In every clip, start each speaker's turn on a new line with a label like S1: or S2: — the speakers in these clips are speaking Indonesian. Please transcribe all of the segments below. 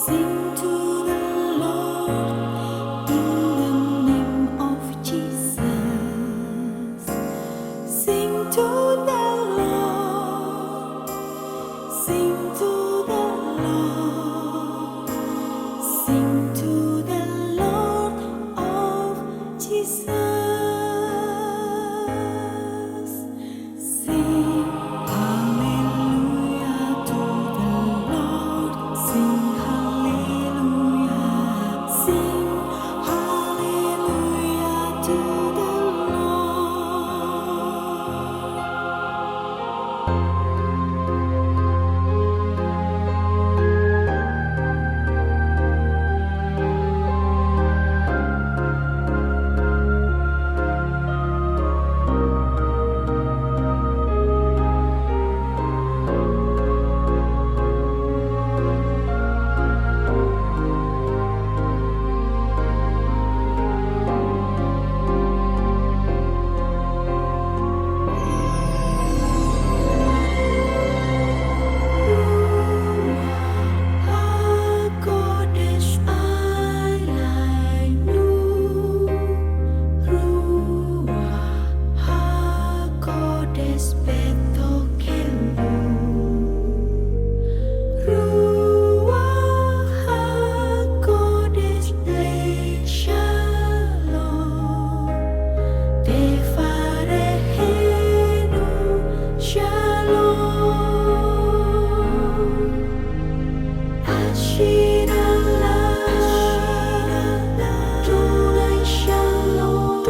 S1: Sing to the Lord in the name of Jesus. Sing to the Lord. Sing to the Lord. Sing to the Lord of Jesus. Sing hallelujah to the Lord. Sing hallelujah. Sing hallelujah to the Lord. HaKodesh Alaynu, Ruach HaKodesh Betokenu, Ruach HaKodesh Shalom, Tefarehenu Shalom. Ashirallah, Dunai Shalom,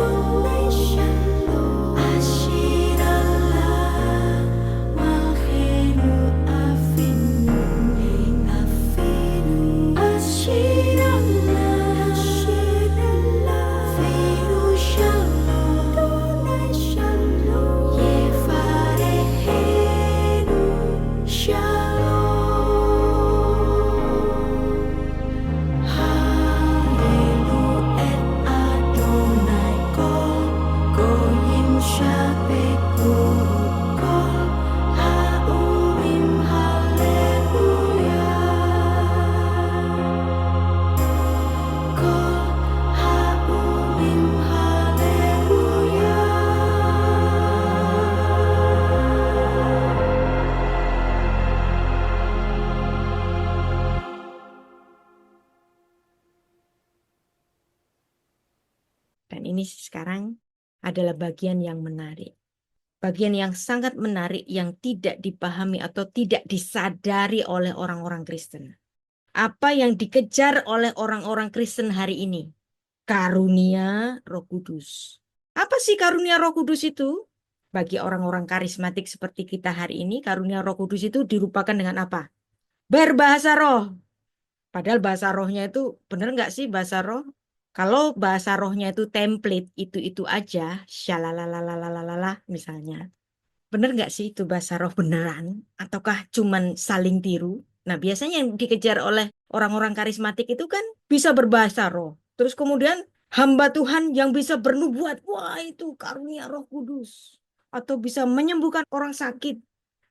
S1: Ashirallah, Malchenu Avinu, Ashirallah, Avinu Shalom, Dunai Shalom, Yefarehenu Shalom. Hallelu et Adonai kol goyim shabeku kol ha'umim haleluya kol ha'umim haleluya.
S2: Dan ini sekarang adalah bagian yang menarik. Bagian yang sangat menarik yang tidak dipahami atau tidak disadari oleh orang-orang Kristen. Apa yang dikejar oleh orang-orang Kristen hari ini? Karunia Roh Kudus. Apa sih karunia Roh Kudus itu? Bagi orang-orang karismatik seperti kita hari ini, karunia Roh Kudus itu dirupakan dengan apa? Berbahasa roh. Padahal bahasa rohnya itu benar nggak sih bahasa roh? Kalau bahasa rohnya itu template itu aja, shalalalalalalalala misalnya. Benar nggak sih itu bahasa roh beneran? Ataukah cuman saling tiru? Nah biasanya yang dikejar oleh orang-orang karismatik itu kan bisa berbahasa roh. Terus kemudian hamba Tuhan yang bisa bernubuat. Wah itu karunia Roh Kudus. Atau bisa menyembuhkan orang sakit.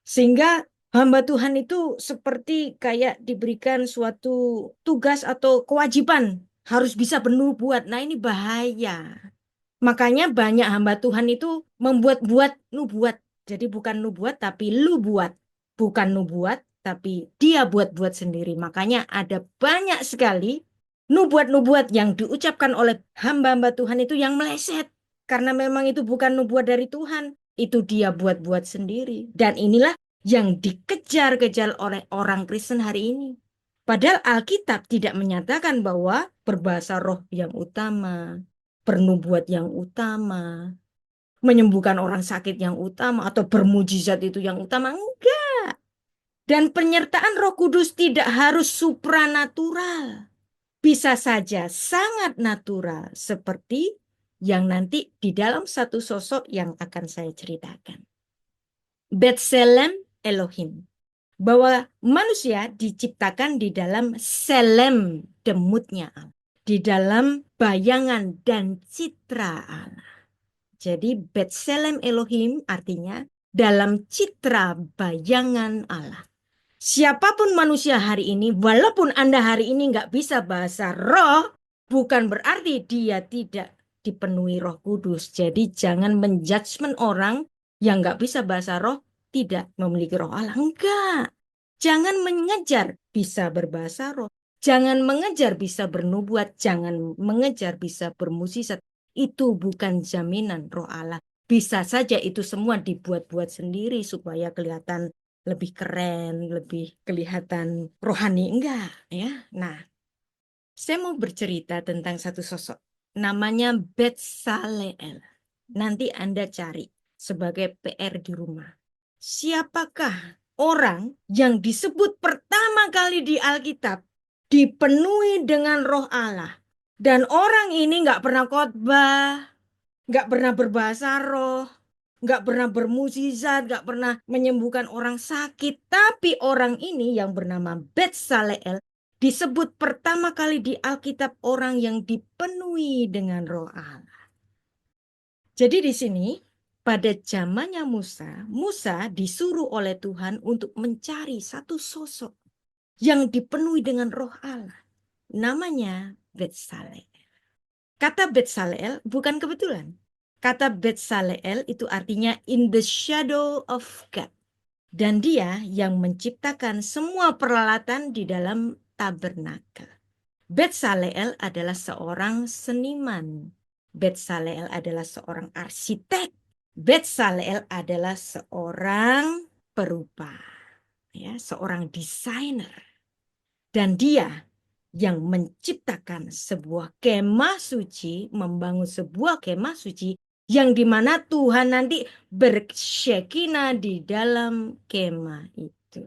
S2: Sehingga hamba Tuhan itu seperti kayak diberikan suatu tugas atau kewajiban. Harus bisa bernubuat. Nah ini bahaya. Makanya banyak hamba Tuhan itu membuat-buat nubuat. Jadi bukan nubuat tapi lu buat. Bukan nubuat tapi dia buat-buat sendiri. Makanya ada banyak sekali nubuat-nubuat yang diucapkan oleh hamba-hamba Tuhan itu yang meleset. Karena memang itu bukan nubuat dari Tuhan. Itu dia buat-buat sendiri. Dan inilah yang dikejar-kejar oleh orang Kristen hari ini. Padahal Alkitab tidak menyatakan bahwa berbahasa roh yang utama, bernubuat yang utama, menyembuhkan orang sakit yang utama, atau bermujizat itu yang utama. Enggak. Dan penyertaan Roh Kudus tidak harus supranatural. Bisa saja sangat natural, seperti yang nanti di dalam satu sosok yang akan saya ceritakan. Betselem Elohim. Bahwa manusia diciptakan di dalam selem demutnya Allah. Di dalam bayangan dan citra Allah. Jadi Betselem Elohim artinya dalam citra bayangan Allah. Siapapun manusia hari ini, walaupun Anda hari ini nggak bisa bahasa roh, bukan berarti dia tidak dipenuhi Roh Kudus. Jadi jangan menjudgment orang yang nggak bisa bahasa roh tidak memiliki Roh Allah. Enggak. Jangan mengejar bisa berbahasa roh. Jangan mengejar bisa bernubuat. Jangan mengejar bisa bermusisat. Itu bukan jaminan Roh Allah. Bisa saja itu semua dibuat-buat sendiri supaya kelihatan lebih keren, lebih kelihatan rohani. Enggak, ya. Nah, saya mau bercerita tentang satu sosok. Namanya Betsaleel. Nanti Anda cari sebagai PR di rumah. Siapakah orang yang disebut pertama kali di Alkitab dipenuhi dengan Roh Allah? Dan orang ini nggak pernah khotbah, nggak pernah berbahasa roh, nggak pernah bermukjizat, nggak pernah menyembuhkan orang sakit. Tapi orang ini yang bernama Betsaleel disebut pertama kali di Alkitab orang yang dipenuhi dengan Roh Allah. Jadi di sini pada zamannya Musa, Musa disuruh oleh Tuhan untuk mencari satu sosok yang dipenuhi dengan Roh Allah. Namanya Betsaleel. Kata Betsaleel bukan kebetulan. Kata Betsaleel itu artinya in the shadow of God. Dan dia yang menciptakan semua peralatan di dalam tabernakel. Betsaleel adalah seorang seniman. Betsaleel adalah seorang arsitek. Betsaleel adalah seorang perupa, ya, seorang desainer. Dan dia yang menciptakan sebuah kemah suci, membangun sebuah kemah suci yang dimana Tuhan nanti bersyekinah di dalam kemah itu.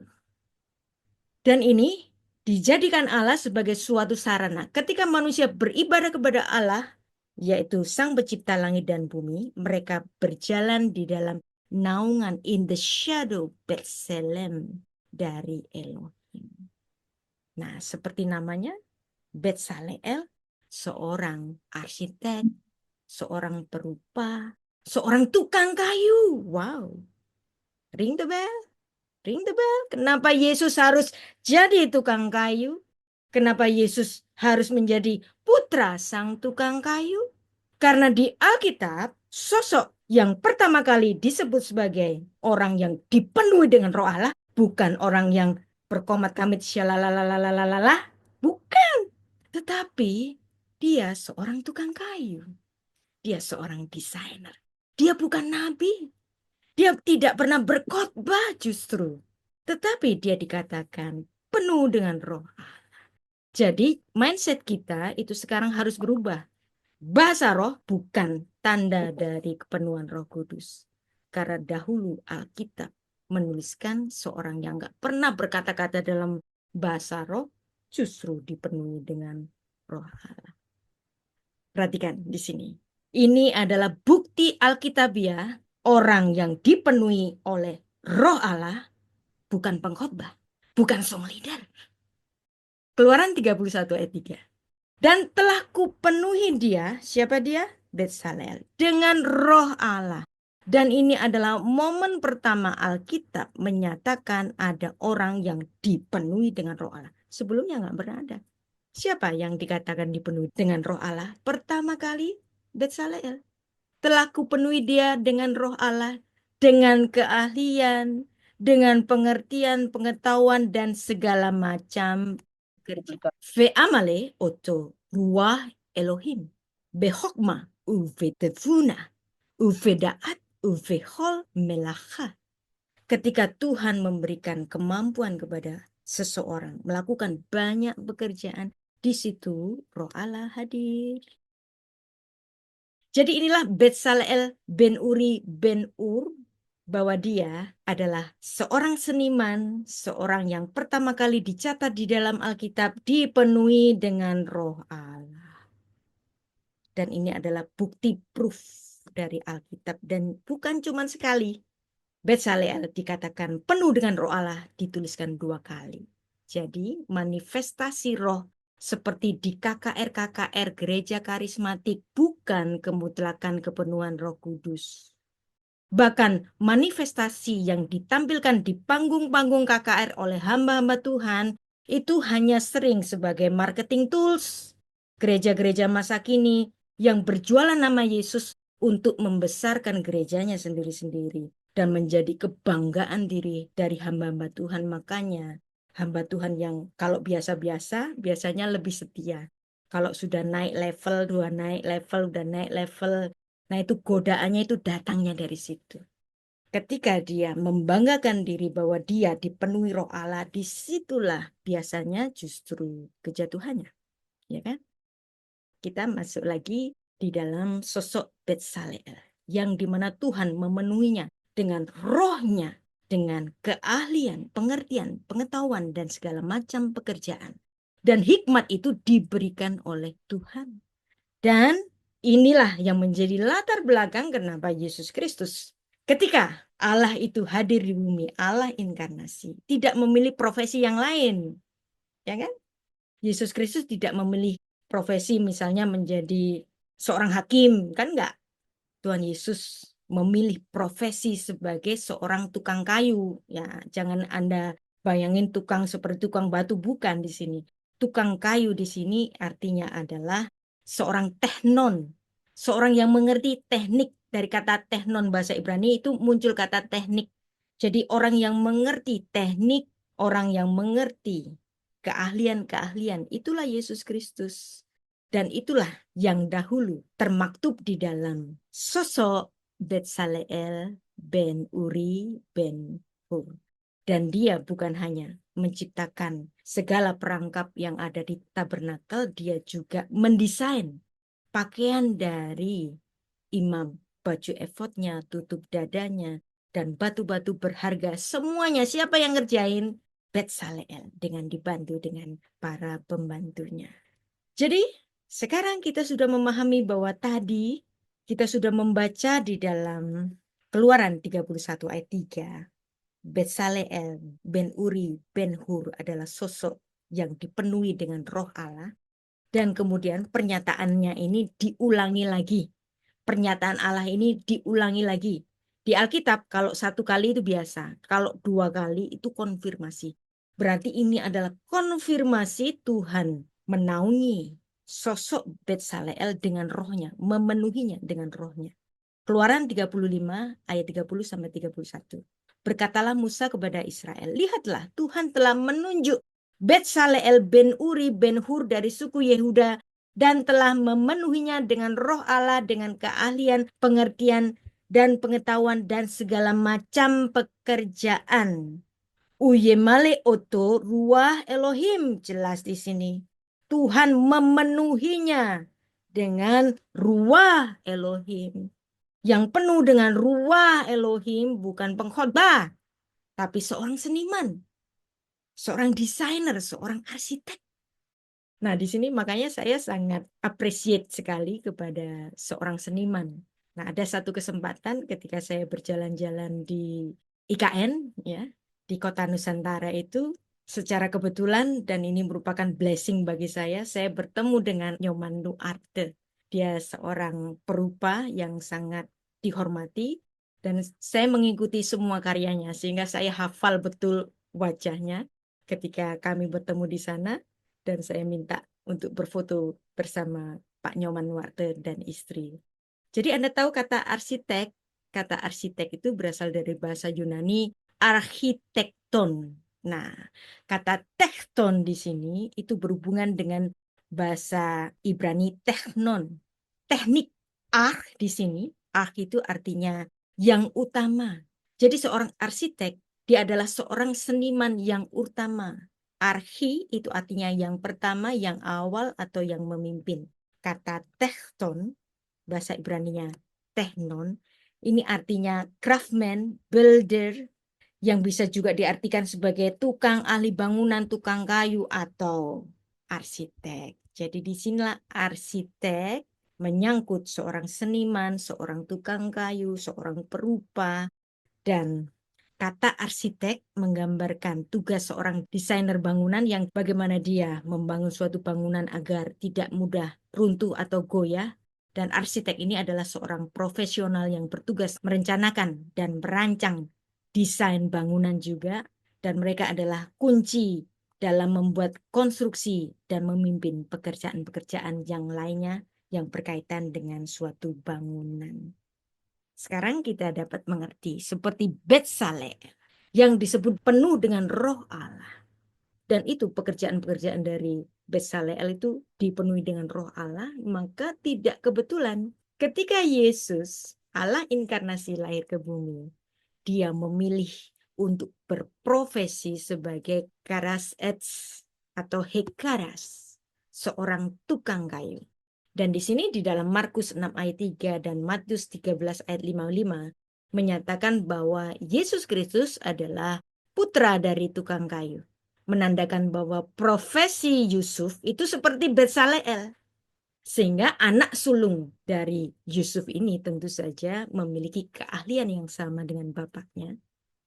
S2: Dan ini dijadikan Allah sebagai suatu sarana. Ketika manusia beribadah kepada Allah, yaitu Sang Pencipta langit dan bumi, mereka berjalan di dalam naungan in the shadow Betselem dari Elohim. Nah, seperti namanya, Betsaleel, seorang arsitek, seorang perupa, seorang tukang kayu. Wow, ring the bell, ring the bell. Kenapa Yesus harus jadi tukang kayu? Kenapa Yesus harus menjadi putra sang tukang kayu? Karena di Alkitab, sosok yang pertama kali disebut sebagai orang yang dipenuhi dengan Roh Allah, bukan orang yang berkomat-kamit syalalalalalalala, bukan. Tetapi dia seorang tukang kayu. Dia seorang desainer. Dia bukan nabi. Dia tidak pernah berkhotbah justru. Tetapi dia dikatakan penuh dengan roh. Jadi mindset kita itu sekarang harus berubah. Bahasa roh bukan tanda dari kepenuhan Roh Kudus. Karena dahulu Alkitab menuliskan seorang yang nggak pernah berkata-kata dalam bahasa roh justru dipenuhi dengan Roh Allah. Perhatikan di sini. Ini adalah bukti Alkitabiah orang yang dipenuhi oleh Roh Allah bukan pengkhotbah, bukan song leader. Keluaran 31 ayat 3. Dan telah kupenuhi dia, siapa dia? Betsaleel, dengan Roh Allah. Dan ini adalah momen pertama Alkitab menyatakan ada orang yang dipenuhi dengan Roh Allah. Sebelumnya nggak pernah ada. Siapa yang dikatakan dipenuhi dengan Roh Allah? Pertama kali Betsaleel. Telah kupenuhi dia dengan Roh Allah, dengan keahlian, dengan pengertian, pengetahuan, dan segala macam kerja. Ve'amale oto ruah Elohim, behokma uvetefuna, uvedaat uvehol melacha. Ketika Tuhan memberikan kemampuan kepada seseorang melakukan banyak pekerjaan, di situ Roh Allah hadir. Jadi inilah Betsaleel ben Uri ben Ur, bahwa dia adalah seorang seniman, seorang yang pertama kali dicatat di dalam Alkitab dipenuhi dengan Roh Allah. Dan ini adalah bukti proof dari Alkitab dan bukan cuma sekali. Betsaleel dikatakan penuh dengan Roh Allah dituliskan 2 kali. Jadi manifestasi roh seperti di KKR Gereja Karismatik bukan kemutlakan kepenuhan Roh Kudus. Bahkan manifestasi yang ditampilkan di panggung-panggung KKR oleh hamba-hamba Tuhan itu hanya sering sebagai marketing tools gereja-gereja masa kini yang berjualan nama Yesus untuk membesarkan gerejanya sendiri-sendiri dan menjadi kebanggaan diri dari hamba-hamba Tuhan. Makanya hamba Tuhan yang kalau biasa-biasa biasanya lebih setia. Kalau sudah naik level, dua naik level, udah naik level, nah itu godaannya itu datangnya dari situ. Ketika dia membanggakan diri bahwa dia dipenuhi Roh Allah, disitulah biasanya justru kejatuhannya, ya kan? Kita masuk lagi di dalam sosok Betsaleel, yang dimana Tuhan memenuhinya dengan rohnya, dengan keahlian, pengertian, pengetahuan, dan segala macam pekerjaan. Dan hikmat itu diberikan oleh Tuhan. Dan inilah yang menjadi latar belakang kenapa Yesus Kristus ketika Allah itu hadir di bumi, Allah inkarnasi, tidak memilih profesi yang lain, ya kan? Yesus Kristus tidak memilih profesi misalnya menjadi seorang hakim, kan enggak? Tuhan Yesus memilih profesi sebagai seorang tukang kayu. Ya, jangan Anda bayangin tukang seperti tukang batu, bukan di sini. Tukang kayu di sini artinya adalah seorang teknon, seorang yang mengerti teknik. Dari kata teknon bahasa Ibrani itu muncul kata teknik. Jadi orang yang mengerti teknik, orang yang mengerti keahlian-keahlian, itulah Yesus Kristus. Dan itulah yang dahulu termaktub di dalam sosok Betsaleel ben Uri ben Hur. Dan dia bukan hanya menciptakan segala perangkap yang ada di tabernakel, dia juga mendesain pakaian dari imam, baju efodnya, tutup dadanya, dan batu-batu berharga. Semuanya siapa yang ngerjain? Betsaleel dengan dibantu dengan para pembantunya. Jadi sekarang kita sudah memahami bahwa tadi kita sudah membaca di dalam Keluaran 31 ayat 3. Betsaleel ben Uri ben Hur adalah sosok yang dipenuhi dengan roh Allah. Dan kemudian pernyataannya ini diulangi lagi. Pernyataan Allah ini diulangi lagi. Di Alkitab kalau satu kali itu biasa. Kalau dua kali itu konfirmasi. Berarti ini adalah konfirmasi Tuhan menaungi sosok Betsaleel dengan rohnya. Memenuhinya dengan rohnya. Keluaran 35 ayat 30 sampai 31. Berkatalah Musa kepada Israel, lihatlah Tuhan telah menunjuk Betsaleel ben Uri ben Hur dari suku Yehuda dan telah memenuhinya dengan roh Allah, dengan keahlian, pengertian, dan pengetahuan dan segala macam pekerjaan. Uyemale oto ruah Elohim, jelas di sini. Tuhan memenuhinya dengan ruah Elohim. Yang penuh dengan ruah Elohim bukan pengkhotbah, tapi seorang seniman, seorang desainer, seorang arsitek. Nah, di sini makanya saya sangat appreciate sekali kepada seorang seniman. Nah, ada satu kesempatan ketika saya berjalan-jalan di IKN, ya, di Kota Nusantara itu, secara kebetulan dan ini merupakan blessing bagi saya bertemu dengan Nyoman Nuarte. Dia seorang perupa yang sangat dihormati dan saya mengikuti semua karyanya sehingga saya hafal betul wajahnya ketika kami bertemu di sana. Dan saya minta untuk berfoto bersama Pak Nyoman Nuarte dan istri. Jadi Anda tahu kata arsitek itu berasal dari bahasa Yunani architekton. Nah, kata tekton di sini itu berhubungan dengan bahasa Ibrani technon. Teknik di sini, itu artinya yang utama. Jadi seorang arsitek, dia adalah seorang seniman yang utama. Archi itu artinya yang pertama, yang awal, atau yang memimpin. Kata tekton, bahasa Ibraninya technon, ini artinya craftsman, builder, yang bisa juga diartikan sebagai tukang ahli bangunan, tukang kayu, atau arsitek. Jadi disinilah arsitek menyangkut seorang seniman, seorang tukang kayu, seorang perupa, dan kata arsitek menggambarkan tugas seorang desainer bangunan yang bagaimana dia membangun suatu bangunan agar tidak mudah runtuh atau goyah, Dan arsitek ini adalah seorang profesional yang bertugas merencanakan dan merancang desain bangunan juga. Dan mereka adalah kunci dalam membuat konstruksi dan memimpin pekerjaan-pekerjaan yang lainnya yang berkaitan dengan suatu bangunan. Sekarang kita dapat mengerti seperti Betsalel yang disebut penuh dengan roh Allah. Dan itu pekerjaan-pekerjaan dari Betsalel itu dipenuhi dengan roh Allah, maka tidak kebetulan ketika Yesus, Allah inkarnasi lahir ke bumi, dia memilih untuk berprofesi sebagai karas-ets atau hekaras, seorang tukang kayu. Dan di sini di dalam Markus 6 ayat 3 dan Matius 13 ayat 55 menyatakan bahwa Yesus Kristus adalah putra dari tukang kayu. Menandakan bahwa profesi Yusuf itu seperti Betsalel. Sehingga anak sulung dari Yusuf ini tentu saja memiliki keahlian yang sama dengan bapaknya.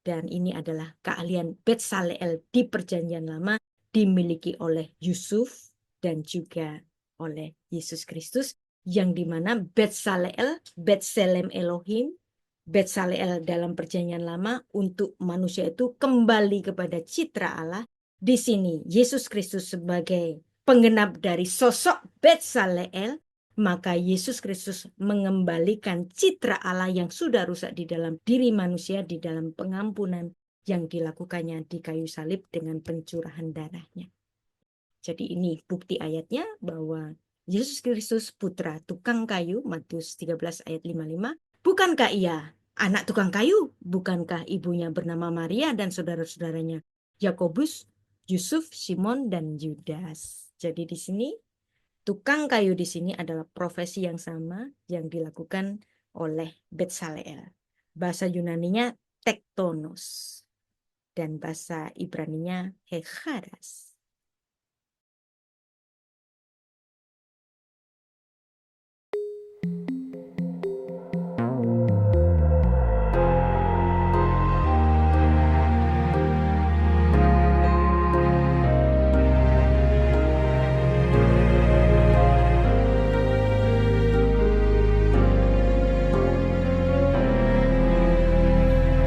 S2: Dan ini adalah keahlian Betsalel di Perjanjian Lama dimiliki oleh Yusuf dan juga oleh Yesus Kristus, yang dimana Betsalel, Betselem Elohim, Betsalel dalam Perjanjian Lama untuk manusia itu kembali kepada citra Allah. Di sini Yesus Kristus sebagai penggenap dari sosok Betsalel, maka Yesus Kristus mengembalikan citra Allah yang sudah rusak di dalam diri manusia di dalam pengampunan yang dilakukannya di kayu salib dengan pencurahan darahnya. Jadi ini bukti ayatnya bahwa Yesus Kristus putra tukang kayu, Matius 13 ayat 55. Bukankah ia anak tukang kayu? Bukankah ibunya bernama Maria dan saudara-saudaranya Yakobus, Yusuf, Simon, dan Yudas? Jadi di sini tukang kayu di sini adalah profesi yang sama yang dilakukan oleh Betsalel. Bahasa Yunaninya tektonos dan bahasa Ibraninya hekaras.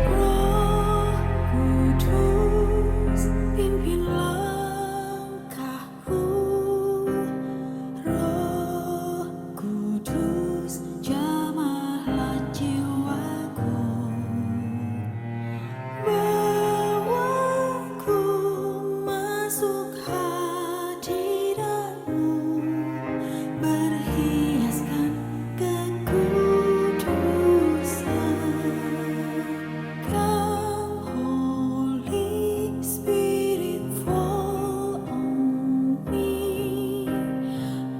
S1: Roh Kudus, pimpin langkahku. Roh Kudus, jamahlah jiwaku. Bawaku masuk hadirat-Mu, berhiaskan kekudusan. Come, Holy Spirit, fall on me.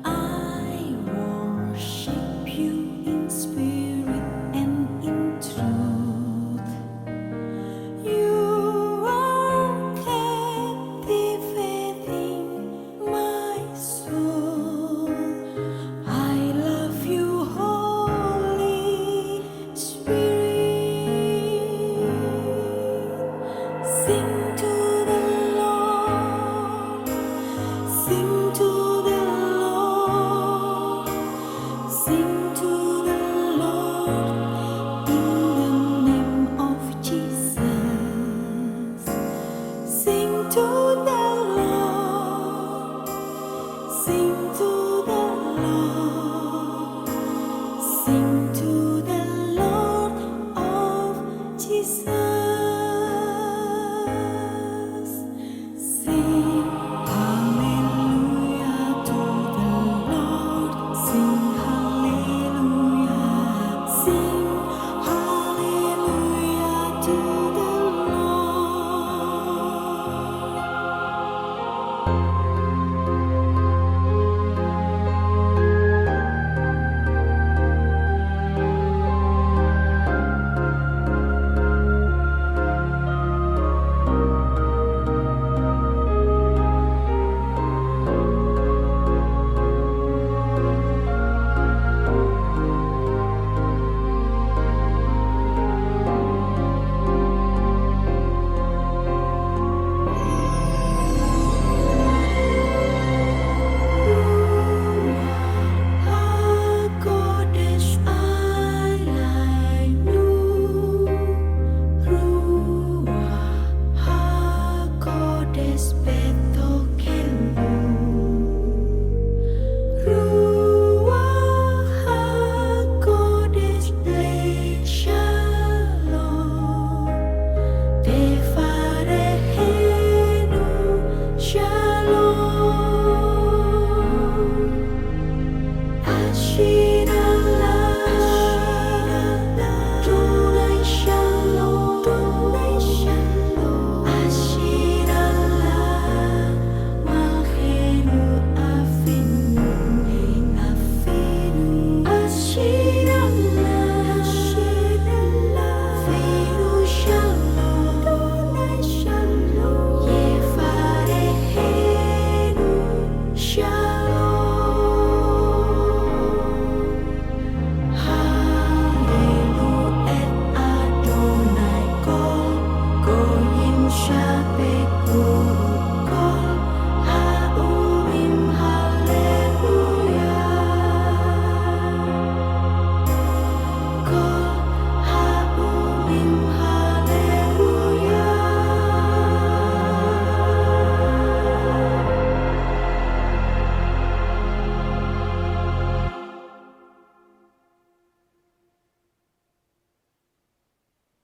S1: I worship You in spirit and in truth. You are captivating my soul. I love You, Holy Spirit. Sing to the Lord, sing to the Lord, sing to the Lord in the name of Jesus. Sing to the Lord, sing to